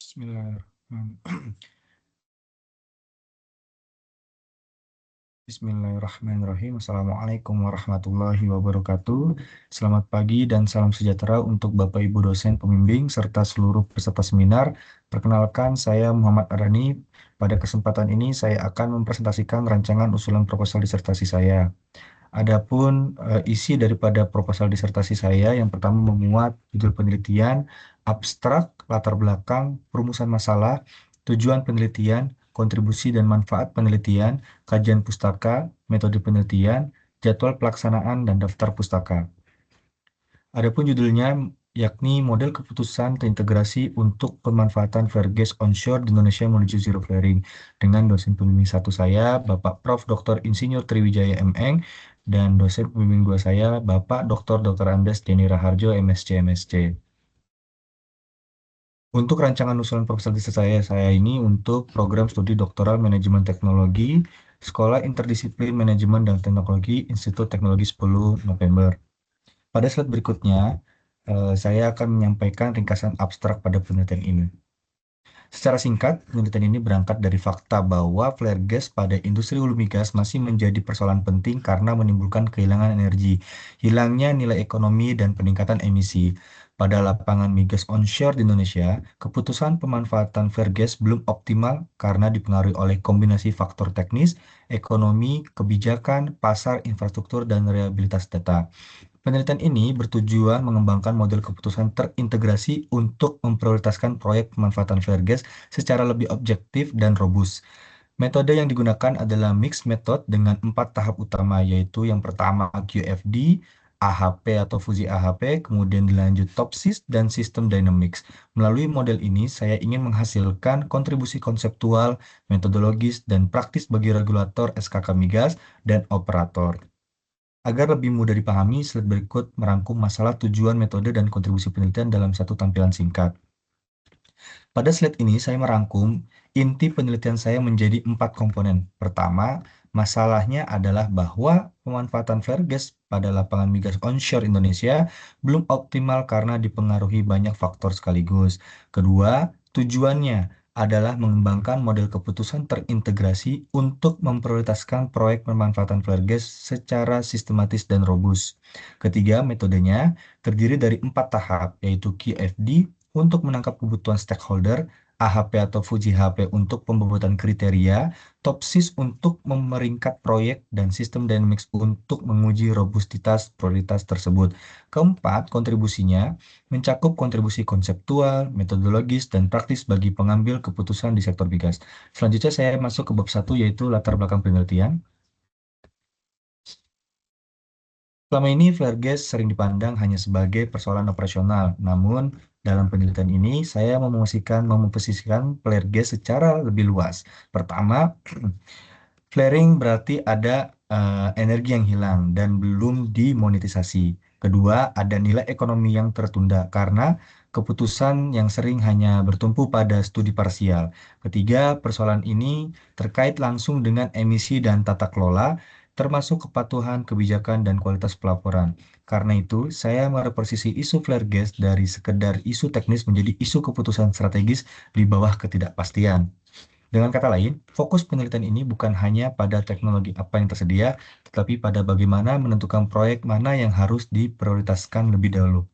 Bismillahirrahmanirrahim. Bismillahirrahmanirrahim. Assalamualaikum warahmatullahi wabarakatuh. Selamat pagi dan salam sejahtera untuk Bapak Ibu dosen pembimbing serta seluruh peserta seminar. Perkenalkan, saya Muhammad Arani. Pada kesempatan ini saya akan mempresentasikan rancangan usulan proposal disertasi saya. Adapun isi daripada proposal disertasi saya yang pertama memuat judul penelitian, abstrak, latar belakang, perumusan masalah, tujuan penelitian, kontribusi dan manfaat penelitian, kajian pustaka, metode penelitian, jadwal pelaksanaan dan daftar pustaka. Adapun judulnya yakni model keputusan terintegrasi untuk pemanfaatan flare gas onshore di Indonesia menuju zero flaring dengan dosen pembimbing satu saya Bapak Prof. Dr. Insinyur Triwijaya M.Eng dan dosen pembimbing dua saya Bapak Dr. Andes Denny Raharjo MSc MSc. Untuk rancangan usulan proposal tesis saya ini untuk program studi doktoral manajemen teknologi Sekolah Interdisiplin Manajemen dan Teknologi Institut Teknologi 10 November. Pada slide berikutnya, saya akan menyampaikan ringkasan abstrak pada penelitian ini. Secara singkat, penelitian ini berangkat dari fakta bahwa flare gas pada industri hulu migas masih menjadi persoalan penting karena menimbulkan kehilangan energi, hilangnya nilai ekonomi, dan peningkatan emisi. Pada lapangan migas onshore di Indonesia, keputusan pemanfaatan flare gas belum optimal karena dipengaruhi oleh kombinasi faktor teknis, ekonomi, kebijakan, pasar, infrastruktur, dan reliabilitas data. Penelitian ini bertujuan mengembangkan model keputusan terintegrasi untuk memprioritaskan proyek pemanfaatan flare gas secara lebih objektif dan robust. Metode yang digunakan adalah mixed method dengan 4 tahap utama, yaitu yang pertama QFD, AHP atau fusi AHP, kemudian dilanjut Topsys dan System Dynamics. Melalui model ini, saya ingin menghasilkan kontribusi konseptual, metodologis, dan praktis bagi regulator SKK migas dan operator. Agar lebih mudah dipahami, slide berikut merangkum masalah tujuan, metode, dan kontribusi penelitian dalam satu tampilan singkat. Pada slide ini, saya merangkum inti penelitian saya menjadi 4 komponen. Pertama, masalahnya adalah bahwa pemanfaatan flare gas pada lapangan migas onshore Indonesia belum optimal karena dipengaruhi banyak faktor sekaligus. Kedua, tujuannya adalah mengembangkan model keputusan terintegrasi untuk memprioritaskan proyek pemanfaatan flare gas secara sistematis dan robust. Ketiga, metodenya terdiri dari 4 tahap, yaitu QFD untuk menangkap kebutuhan stakeholder, AHP atau Fuji HP untuk pembuatan kriteria, Topsys untuk memeringkat proyek, dan sistem Dynamics untuk menguji robustitas prioritas tersebut. Keempat, kontribusinya mencakup kontribusi konseptual, metodologis, dan praktis bagi pengambil keputusan di sektor migas. Selanjutnya saya masuk ke bab 1, yaitu latar belakang penelitian. Selama ini, flare gas sering dipandang hanya sebagai persoalan operasional. Namun, dalam penelitian ini, saya memposisikan flare gas secara lebih luas. Pertama, flaring berarti ada energi yang hilang dan belum dimonetisasi. Kedua, ada nilai ekonomi yang tertunda karena keputusan yang sering hanya bertumpu pada studi parsial. Ketiga, persoalan ini terkait langsung dengan emisi dan tata kelola, termasuk kepatuhan, kebijakan, dan kualitas pelaporan. Karena itu, saya mereposisi isu flare gas dari sekedar isu teknis menjadi isu keputusan strategis di bawah ketidakpastian. Dengan kata lain, fokus penelitian ini bukan hanya pada teknologi apa yang tersedia, tetapi pada bagaimana menentukan proyek mana yang harus diprioritaskan lebih dahulu.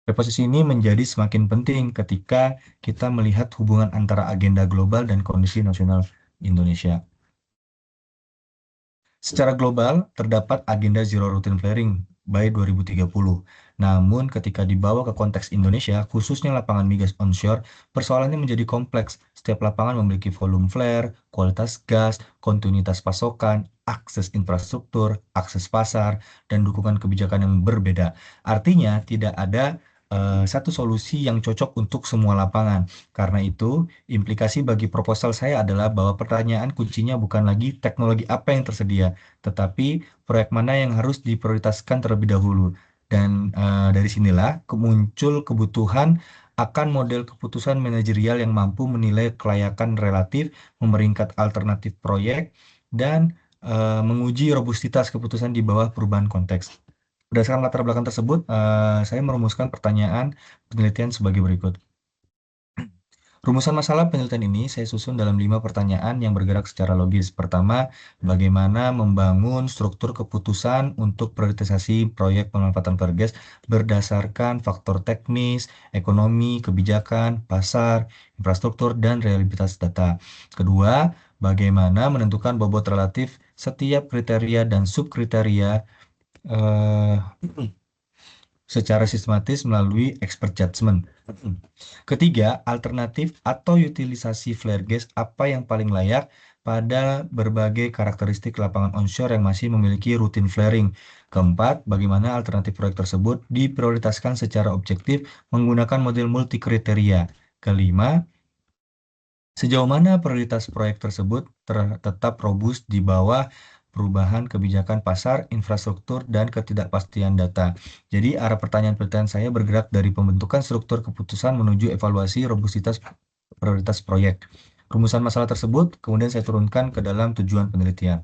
Reposisi ini menjadi semakin penting ketika kita melihat hubungan antara agenda global dan kondisi nasional Indonesia. Secara global, terdapat agenda Zero Routine Flaring by 2030. Namun, ketika dibawa ke konteks Indonesia, khususnya lapangan migas onshore, persoalannya menjadi kompleks. Setiap lapangan memiliki volume flare, kualitas gas, kontinuitas pasokan, akses infrastruktur, akses pasar, dan dukungan kebijakan yang berbeda. Artinya, tidak ada satu solusi yang cocok untuk semua lapangan. Karena itu, implikasi bagi proposal saya adalah bahwa pertanyaan kuncinya bukan lagi teknologi apa yang tersedia, tetapi proyek mana yang harus diprioritaskan terlebih dahulu. Dan dari sinilah muncul kebutuhan akan model keputusan manajerial yang mampu menilai kelayakan relatif, memeringkat alternatif proyek, dan menguji robustitas keputusan di bawah perubahan konteks. Berdasarkan latar belakang tersebut, saya merumuskan pertanyaan penelitian sebagai berikut. Rumusan masalah penelitian ini saya susun dalam 5 pertanyaan yang bergerak secara logis. Pertama, bagaimana membangun struktur keputusan untuk prioritisasi proyek pemanfaatan flare gas berdasarkan faktor teknis, ekonomi, kebijakan, pasar, infrastruktur, dan reliabilitas data. Kedua, bagaimana menentukan bobot relatif setiap kriteria dan subkriteria eh, secara sistematis melalui expert judgment. Ketiga, alternatif atau utilisasi flare gas apa yang paling layak pada berbagai karakteristik lapangan onshore yang masih memiliki rutin flaring. Keempat, bagaimana alternatif proyek tersebut diprioritaskan secara objektif menggunakan model multi kriteria. Kelima, sejauh mana prioritas proyek tersebut tetap robust di bawah perubahan kebijakan pasar, infrastruktur, dan ketidakpastian data. Jadi, arah pertanyaan-pertanyaan saya bergerak dari pembentukan struktur keputusan menuju evaluasi robustitas prioritas proyek. Rumusan masalah tersebut kemudian saya turunkan ke dalam tujuan penelitian.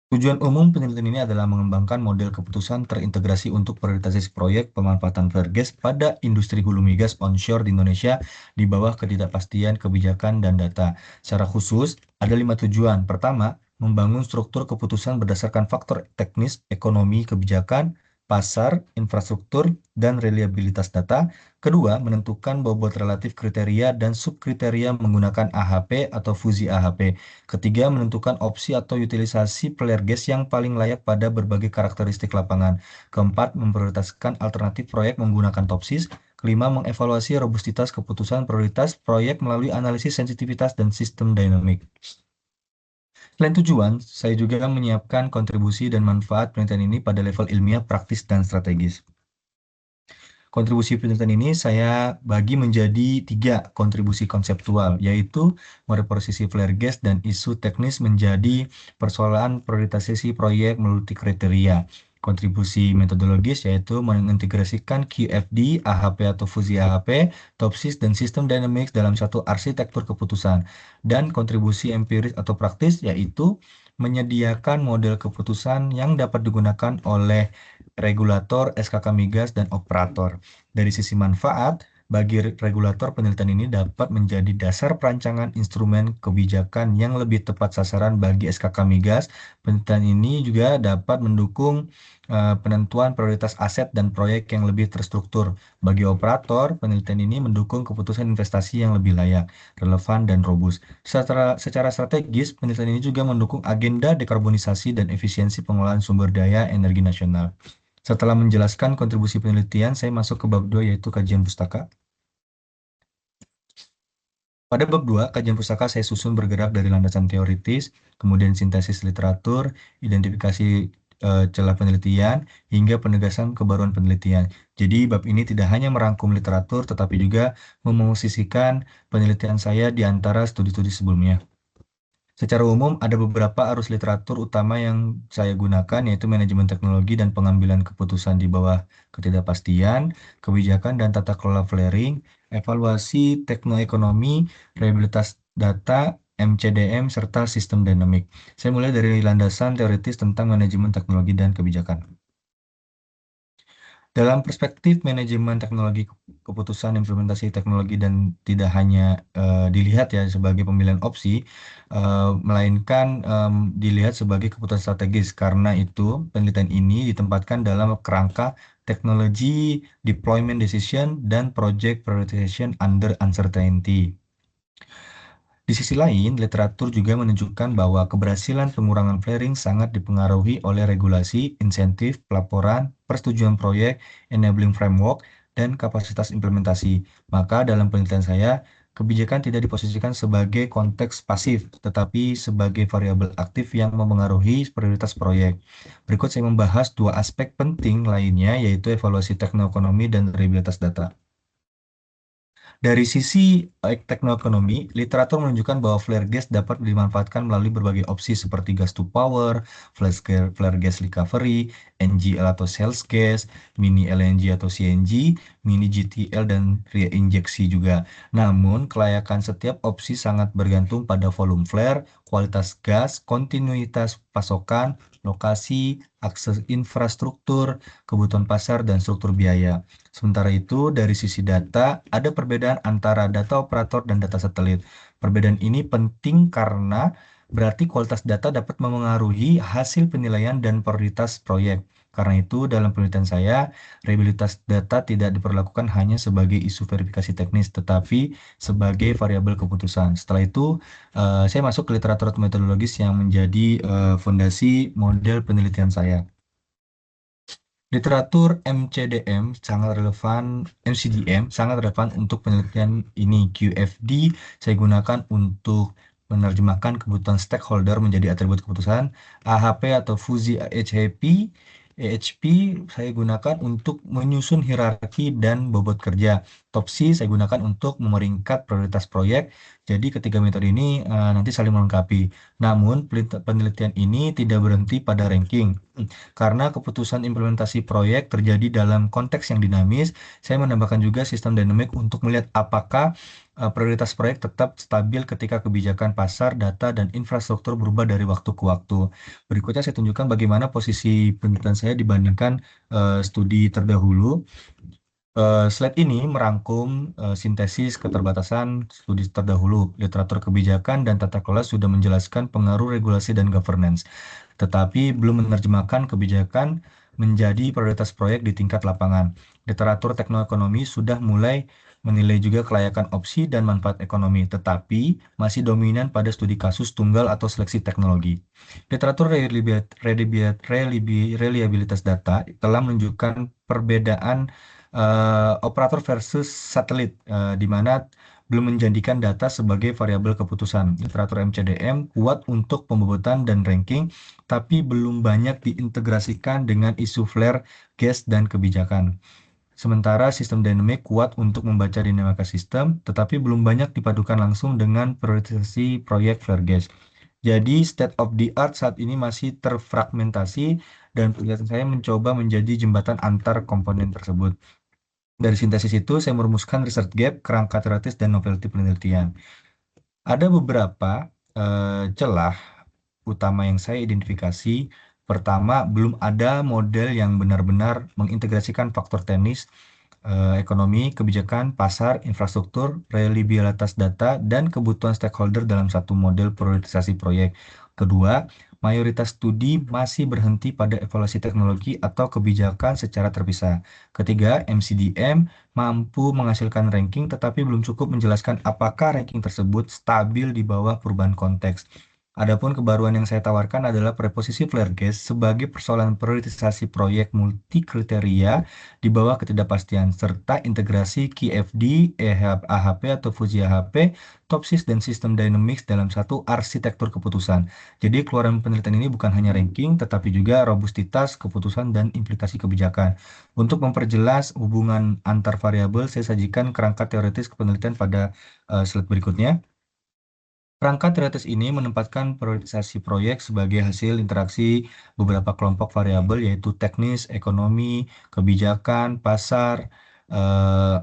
Tujuan umum penelitian ini adalah mengembangkan model keputusan terintegrasi untuk prioritisasi proyek pemanfaatan flare gas pada industri hulu migas onshore di Indonesia di bawah ketidakpastian kebijakan dan data. Secara khusus, ada 5 tujuan. Pertama, membangun struktur keputusan berdasarkan faktor teknis, ekonomi, kebijakan, pasar, infrastruktur, dan reliabilitas data. Kedua, menentukan bobot relatif kriteria dan subkriteria menggunakan AHP atau fusi AHP. Ketiga, menentukan opsi atau utilisasi flare gas yang paling layak pada berbagai karakteristik lapangan. Keempat, memprioritaskan alternatif proyek menggunakan topsis. Kelima, mengevaluasi robustitas keputusan prioritas proyek melalui analisis sensitivitas dan sistem dinamik. Selain tujuan, saya juga menyiapkan kontribusi dan manfaat penelitian ini pada level ilmiah, praktis, dan strategis. Kontribusi penelitian ini saya bagi menjadi 3 kontribusi konseptual, yaitu mereposisi flare gas dan isu teknis menjadi persoalan prioritisasi proyek multi kriteria. Kontribusi metodologis yaitu mengintegrasikan QFD, AHP atau fusi AHP, topsis, dan sistem dynamics dalam satu arsitektur keputusan. Dan kontribusi empiris atau praktis yaitu menyediakan model keputusan yang dapat digunakan oleh regulator, SKK migas, dan operator. Dari sisi manfaat, bagi regulator, penelitian ini dapat menjadi dasar perancangan instrumen kebijakan yang lebih tepat sasaran bagi SKK migas. Penelitian ini juga dapat mendukung penentuan prioritas aset dan proyek yang lebih terstruktur. Bagi operator, penelitian ini mendukung keputusan investasi yang lebih layak, relevan, dan robust. Secara strategis, penelitian ini juga mendukung agenda dekarbonisasi dan efisiensi pengelolaan sumber daya energi nasional. Setelah menjelaskan kontribusi penelitian, saya masuk ke bab 2 yaitu kajian pustaka. Pada bab 2, kajian pustaka saya susun bergerak dari landasan teoritis, kemudian sintesis literatur, identifikasi celah penelitian, hingga penegasan kebaruan penelitian. Jadi, bab ini tidak hanya merangkum literatur, tetapi juga memosisikan penelitian saya di antara studi-studi sebelumnya. Secara umum, ada beberapa arus literatur utama yang saya gunakan, yaitu manajemen teknologi dan pengambilan keputusan di bawah ketidakpastian, kebijakan dan tata kelola flaring, evaluasi teknoekonomi, reliabilitas data, MCDM, serta sistem dinamik. Saya mulai dari landasan teoritis tentang manajemen teknologi dan kebijakan. Dalam perspektif manajemen teknologi keputusan implementasi teknologi dan tidak hanya dilihat ya sebagai pemilihan opsi, melainkan dilihat sebagai keputusan strategis. Karena itu, penelitian ini ditempatkan dalam kerangka teknologi deployment decision dan project prioritization under uncertainty. Di sisi lain, literatur juga menunjukkan bahwa keberhasilan pengurangan flaring sangat dipengaruhi oleh regulasi, insentif, pelaporan, persetujuan proyek, enabling framework, dan kapasitas implementasi. Maka dalam penelitian saya, kebijakan tidak diposisikan sebagai konteks pasif, tetapi sebagai variabel aktif yang memengaruhi prioritas proyek. Berikut saya membahas 2 aspek penting lainnya, yaitu evaluasi teknoekonomi dan reliabilitas data. Dari sisi teknoekonomi, literatur menunjukkan bahwa flare gas dapat dimanfaatkan melalui berbagai opsi seperti gas to power, flare gas recovery, NGL atau sales gas, mini LNG atau CNG, mini GTL, dan reinjeksi juga. Namun, kelayakan setiap opsi sangat bergantung pada volume flare, kualitas gas, kontinuitas pasokan, lokasi, akses infrastruktur, kebutuhan pasar, dan struktur biaya. Sementara itu, dari sisi data, ada perbedaan antara data operator dan data satelit. Perbedaan ini penting karena berarti kualitas data dapat memengaruhi hasil penilaian dan prioritas proyek. Karena itu, dalam penelitian saya, reliabilitas data tidak diperlakukan hanya sebagai isu verifikasi teknis, tetapi sebagai variabel keputusan. Setelah itu, saya masuk ke literatur metodologis yang menjadi fondasi model penelitian saya. Literatur MCDM sangat relevan, MCDM sangat relevan untuk penelitian ini. QFD saya gunakan untuk menerjemahkan kebutuhan stakeholder menjadi atribut keputusan. AHP atau Fuzzy AHP saya gunakan untuk menyusun hierarki dan bobot kerja. Topsy saya gunakan untuk memeringkat prioritas proyek. Jadi ketiga metode ini nanti saling melengkapi. Namun penelitian ini tidak berhenti pada ranking. Karena keputusan implementasi proyek terjadi dalam konteks yang dinamis, saya menambahkan juga sistem dinamik untuk melihat apakah prioritas proyek tetap stabil ketika kebijakan pasar, data, dan infrastruktur berubah dari waktu ke waktu. Berikutnya saya tunjukkan bagaimana posisi penelitian saya dibandingkan studi terdahulu. Slide ini merangkum sintesis keterbatasan studi terdahulu. Literatur kebijakan dan tata kelola sudah menjelaskan pengaruh regulasi dan governance, tetapi belum menerjemahkan kebijakan menjadi prioritas proyek di tingkat lapangan. Literatur teknoekonomi sudah mulai menilai juga kelayakan opsi dan manfaat ekonomi, tetapi masih dominan pada studi kasus tunggal atau seleksi teknologi. Literatur reliabilitas data telah menunjukkan perbedaan operator versus satelit, di mana belum menjadikan data sebagai variabel keputusan. Literatur MCDM kuat untuk pembobotan dan ranking, tapi belum banyak diintegrasikan dengan isu flare, gas, dan kebijakan. Sementara sistem dynamic kuat untuk membaca dinamika sistem, tetapi belum banyak dipadukan langsung dengan priorisasi proyek flare gas. Jadi state of the art saat ini masih terfragmentasi dan penelitian saya mencoba menjadi jembatan antar komponen tersebut. Dari sintesis itu, saya merumuskan research gap, kerangka teoritis, dan novelty penelitian. Ada beberapa celah utama yang saya identifikasi. Pertama, belum ada model yang benar-benar mengintegrasikan faktor teknis, ekonomi, kebijakan, pasar, infrastruktur, reliabilitas data, dan kebutuhan stakeholder dalam satu model prioritisasi proyek. Kedua, mayoritas studi masih berhenti pada evaluasi teknologi atau kebijakan secara terpisah. Ketiga, MCDM mampu menghasilkan ranking tetapi belum cukup menjelaskan apakah ranking tersebut stabil di bawah perubahan konteks. Adapun kebaruan yang saya tawarkan adalah preposisi flare gas sebagai persoalan prioritisasi proyek multi kriteria di bawah ketidakpastian serta integrasi QFD, AHP atau Fuji AHP, Topsys dan sistem dynamics dalam satu arsitektur keputusan. Jadi keluaran penelitian ini bukan hanya ranking tetapi juga robustitas keputusan dan implikasi kebijakan. Untuk memperjelas hubungan antar variabel, saya sajikan kerangka teoritis penelitian pada slide berikutnya. Perangkat teoritis ini menempatkan prioritisasi proyek sebagai hasil interaksi beberapa kelompok variabel yaitu teknis, ekonomi, kebijakan, pasar, eh,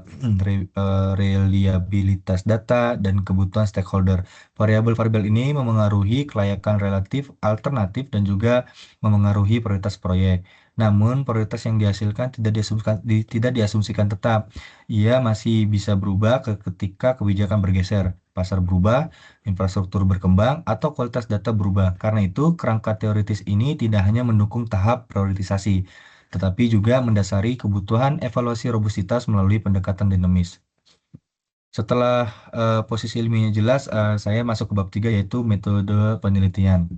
reliabilitas data, dan kebutuhan stakeholder. Variabel-variabel ini memengaruhi kelayakan relatif, alternatif, dan juga memengaruhi prioritas proyek. Namun, prioritas yang dihasilkan tidak diasumsikan tetap. Ia masih bisa berubah ketika kebijakan bergeser, pasar berubah, infrastruktur berkembang, atau kualitas data berubah. Karena itu, kerangka teoritis ini tidak hanya mendukung tahap prioritisasi, tetapi juga mendasari kebutuhan evaluasi robustitas melalui pendekatan dinamis. Setelah posisi ilmiahnya jelas, saya masuk ke bab 3 yaitu metode penelitian.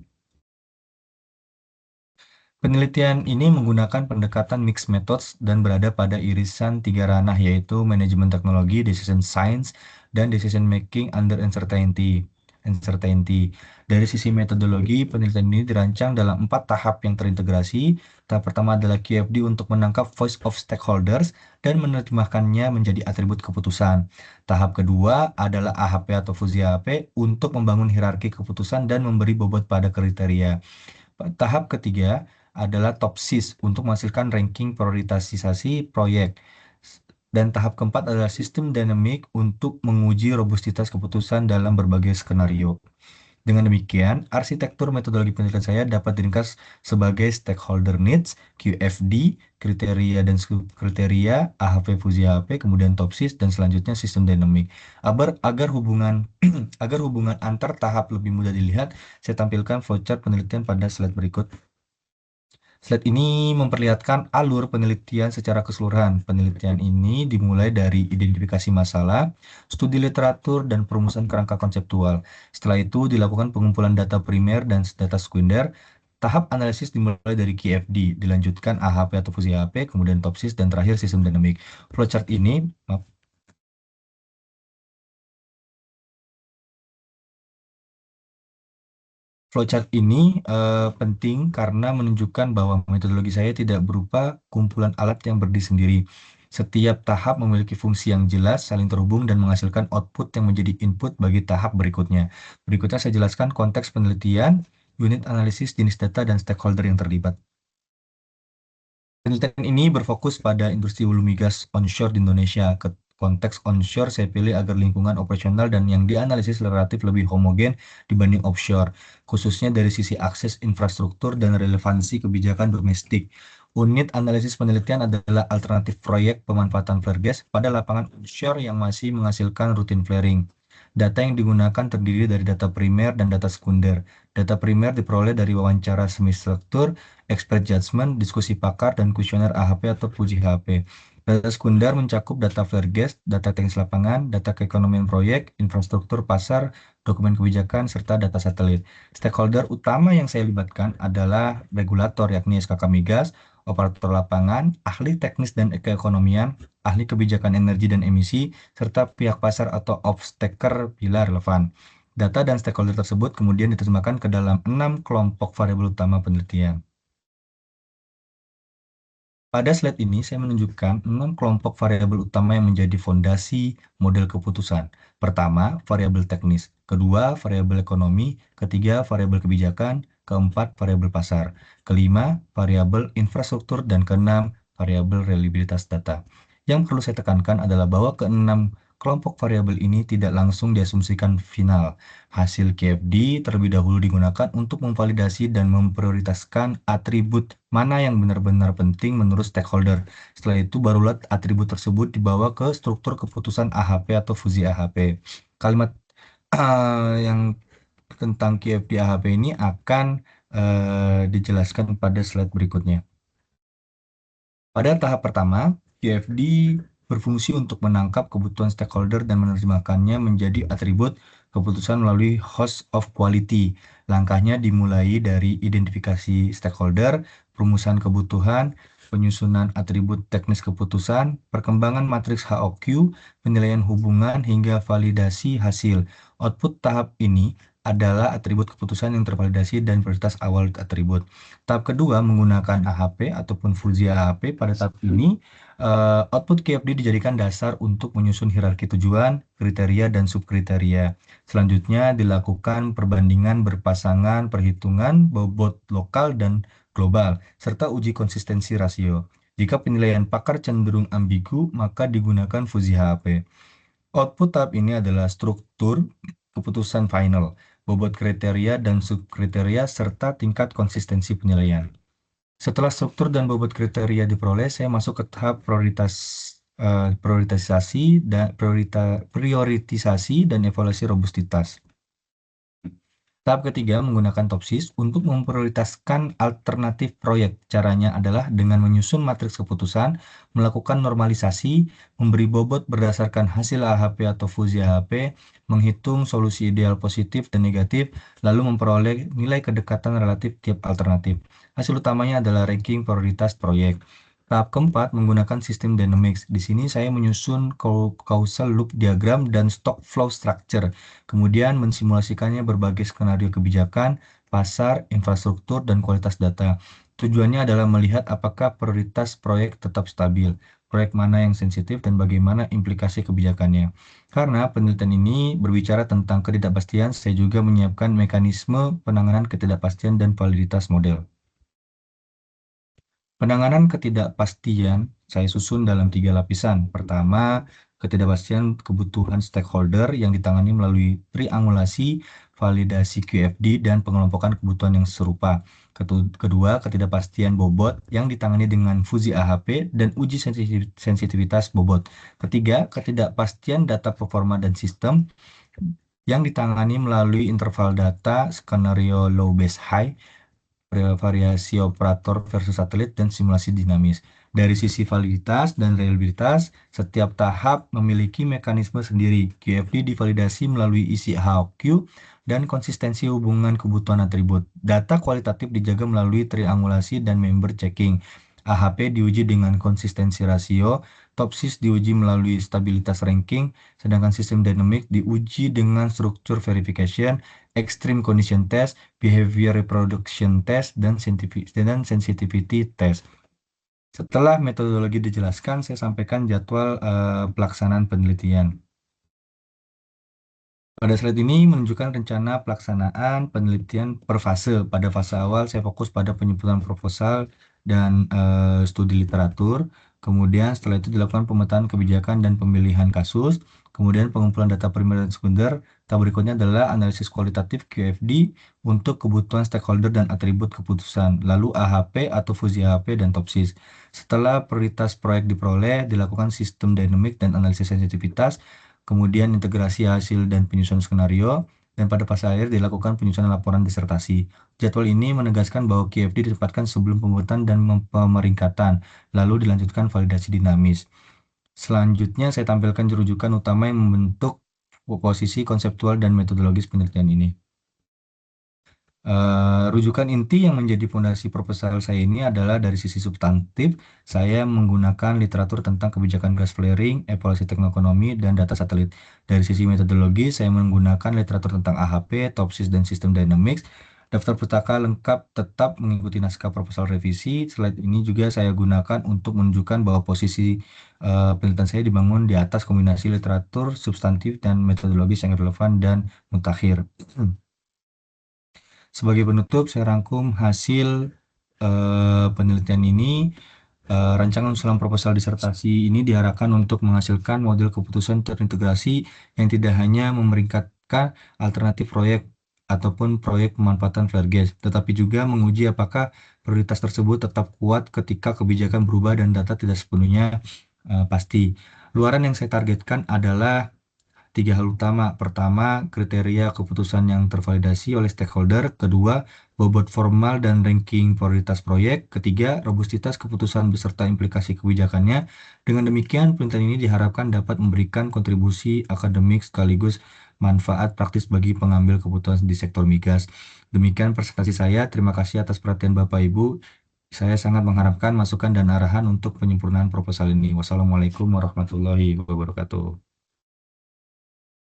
Penelitian ini menggunakan pendekatan mixed methods dan berada pada irisan tiga ranah yaitu manajemen teknologi, decision science, dan decision making under uncertainty. Dari sisi metodologi, penelitian ini dirancang dalam 4 tahap yang terintegrasi. Tahap pertama adalah QFD untuk menangkap voice of stakeholders dan menerjemahkannya menjadi atribut keputusan. Tahap kedua adalah AHP atau Fuzzy AHP untuk membangun hierarki keputusan dan memberi bobot pada kriteria. Tahap ketiga adalah Topsys untuk menghasilkan ranking prioritisasi proyek. Dan tahap keempat adalah sistem dinamik untuk menguji robustitas keputusan dalam berbagai skenario. Dengan demikian, arsitektur metodologi penelitian saya dapat diringkas sebagai stakeholder needs, QFD, kriteria dan kriteria, AHP fuzzy AHP, kemudian topsis, dan selanjutnya sistem dinamik. Agar hubungan agar hubungan antar tahap lebih mudah dilihat, saya tampilkan flowchart penelitian pada slide berikut. Slide ini memperlihatkan alur penelitian secara keseluruhan. Penelitian ini dimulai dari identifikasi masalah, studi literatur, dan perumusan kerangka konseptual. Setelah itu dilakukan pengumpulan data primer dan data sekunder. Tahap analisis dimulai dari QFD, dilanjutkan AHP atau fusi AHP, kemudian topsis, dan terakhir sistem dinamik. Flowchart ini, maaf, Flowchart ini penting karena menunjukkan bahwa metodologi saya tidak berupa kumpulan alat yang berdiri sendiri. Setiap tahap memiliki fungsi yang jelas, saling terhubung, dan menghasilkan output yang menjadi input bagi tahap berikutnya. Berikutnya saya jelaskan konteks penelitian, unit analisis, jenis data, dan stakeholder yang terlibat. Penelitian ini berfokus pada industri hulu migas onshore di Indonesia. Konteks onshore saya pilih agar lingkungan operasional dan yang dianalisis relatif lebih homogen dibanding offshore, khususnya dari sisi akses infrastruktur dan relevansi kebijakan domestik. Unit analisis penelitian adalah alternatif proyek pemanfaatan flare gas pada lapangan onshore yang masih menghasilkan rutin flaring. Data yang digunakan terdiri dari data primer dan data sekunder. Data primer diperoleh dari wawancara semi-struktur, expert judgment, diskusi pakar, dan kuesioner AHP atau puji HP. Data sekunder mencakup data flare gas, data teknis lapangan, data keekonomian proyek, infrastruktur pasar, dokumen kebijakan, serta data satelit. Stakeholder utama yang saya libatkan adalah regulator, yakni SKK Migas, operator lapangan, ahli teknis dan keekonomian, ahli kebijakan energi dan emisi, serta pihak pasar atau off-taker bila relevan. Data dan stakeholder tersebut kemudian diterjemahkan ke dalam 6 kelompok variabel utama penelitian. Pada slide ini, saya menunjukkan 6 kelompok variabel utama yang menjadi fondasi model keputusan. Pertama, variabel teknis. Kedua, variabel ekonomi. Ketiga, variabel kebijakan. Keempat, variabel pasar. Kelima, variabel infrastruktur. Dan keenam, variabel reliabilitas data. Yang perlu saya tekankan adalah bahwa keenam kelompok variabel ini tidak langsung diasumsikan final. Hasil KFD terlebih dahulu digunakan untuk memvalidasi dan memprioritaskan atribut mana yang benar-benar penting menurut stakeholder. Setelah itu barulah atribut tersebut dibawa ke struktur keputusan AHP atau fusi AHP. Kalimat yang tentang QFD AHP ini akan dijelaskan pada slide berikutnya. Pada tahap pertama, QFD berfungsi untuk menangkap kebutuhan stakeholder dan menerjemahkannya menjadi atribut keputusan melalui host of quality. Langkahnya dimulai dari identifikasi stakeholder, perumusan kebutuhan, penyusunan atribut teknis keputusan, perkembangan matriks HOQ, penilaian hubungan, hingga validasi hasil. Output tahap ini adalah atribut keputusan yang tervalidasi dan prioritas awal atribut. Tahap kedua menggunakan AHP ataupun fuzzy AHP. Pada tahap ini, output KFD dijadikan dasar untuk menyusun hierarki tujuan, kriteria, dan subkriteria. Selanjutnya dilakukan perbandingan berpasangan, perhitungan bobot lokal dan global, serta uji konsistensi rasio. Jika penilaian pakar cenderung ambigu, maka digunakan fuzzy HAP. Output tahap ini adalah struktur keputusan final, bobot kriteria dan subkriteria, serta tingkat konsistensi penilaian. Setelah struktur dan bobot kriteria diperoleh, saya masuk ke tahap prioritisasi dan evaluasi robustitas. Tahap ketiga menggunakan topsis untuk memprioritaskan alternatif proyek. Caranya adalah dengan menyusun matriks keputusan, melakukan normalisasi, memberi bobot berdasarkan hasil AHP atau fusi AHP, menghitung solusi ideal positif dan negatif, lalu memperoleh nilai kedekatan relatif tiap alternatif. Hasil utamanya adalah ranking prioritas proyek. Tahap keempat menggunakan sistem dynamics. Di sini saya menyusun causal loop diagram dan stock flow structure. Kemudian mensimulasikannya berbagai skenario kebijakan, pasar, infrastruktur, dan kualitas data. Tujuannya adalah melihat apakah prioritas proyek tetap stabil, proyek mana yang sensitif, dan bagaimana implikasi kebijakannya. Karena penelitian ini berbicara tentang ketidakpastian, saya juga menyiapkan mekanisme penanganan ketidakpastian dan validitas model. Penanganan ketidakpastian saya susun dalam 3 lapisan. Pertama, ketidakpastian kebutuhan stakeholder yang ditangani melalui triangulasi, validasi QFD, dan pengelompokan kebutuhan yang serupa. Kedua, ketidakpastian bobot yang ditangani dengan fuzzy AHP dan uji sensitivitas bobot. Ketiga, ketidakpastian data performa dan sistem yang ditangani melalui interval data, skenario low base high, variasi operator versus satelit, dan simulasi dinamis. Dari sisi validitas dan reliabilitas, setiap tahap memiliki mekanisme sendiri. QFD divalidasi melalui isi HOQ dan konsistensi hubungan kebutuhan atribut. Data kualitatif dijaga melalui triangulasi dan member checking. AHP diuji dengan konsistensi rasio, Topsis diuji melalui stabilitas ranking, sedangkan sistem dynamic diuji dengan struktur verification, extreme condition test, behavior reproduction test, dan sensitivity test. Setelah metodologi dijelaskan, saya sampaikan jadwal pelaksanaan penelitian. Pada slide ini menunjukkan rencana pelaksanaan penelitian per fase. Pada fase awal, saya fokus pada penyemprotan proposal dan studi literatur. Kemudian setelah itu dilakukan pemetaan kebijakan dan pemilihan kasus. Kemudian pengumpulan data primer dan sekunder. Tahap berikutnya adalah analisis kualitatif QFD untuk kebutuhan stakeholder dan atribut keputusan. Lalu AHP atau fusi AHP dan topsis. Setelah prioritas proyek diperoleh, dilakukan sistem dynamic dan analisis sensitivitas, kemudian integrasi hasil dan penyusunan skenario, dan pada fase akhir dilakukan penyusunan laporan disertasi. Jadwal ini menegaskan bahwa QFD ditempatkan sebelum pembuatan dan pemeringkatan, lalu dilanjutkan validasi dinamis. Selanjutnya, saya tampilkan rujukan utama yang membentuk posisi konseptual dan metodologis penelitian ini. Rujukan inti yang menjadi fondasi proposal saya ini adalah dari sisi substantif, saya menggunakan literatur tentang kebijakan gas flaring, evaluasi teknoekonomi, dan data satelit. Dari sisi metodologi, saya menggunakan literatur tentang AHP, Topsis, dan sistem dynamics. Daftar pustaka lengkap tetap mengikuti naskah proposal revisi. Slide ini juga saya gunakan untuk menunjukkan bahwa posisi penelitian saya dibangun di atas kombinasi literatur, substantif, dan metodologis yang relevan dan mutakhir. Sebagai penutup, saya rangkum hasil penelitian ini. Rancangan usulan proposal disertasi ini diharapkan untuk menghasilkan model keputusan terintegrasi yang tidak hanya memeringkatkan alternatif proyek ataupun proyek pemanfaatan flare gas, tetapi juga menguji apakah prioritas tersebut tetap kuat ketika kebijakan berubah dan data tidak sepenuhnya pasti. Luaran yang saya targetkan adalah tiga hal utama. Pertama, kriteria keputusan yang tervalidasi oleh stakeholder. Kedua, bobot formal dan ranking prioritas proyek. Ketiga, robustitas keputusan beserta implikasi kebijakannya. Dengan demikian, penelitian ini diharapkan dapat memberikan kontribusi akademik sekaligus manfaat praktis bagi pengambil keputusan di sektor migas. Demikian presentasi saya. Terima kasih atas perhatian Bapak Ibu. Saya sangat mengharapkan masukan dan arahan untuk penyempurnaan proposal ini. Wassalamualaikum warahmatullahi wabarakatuh.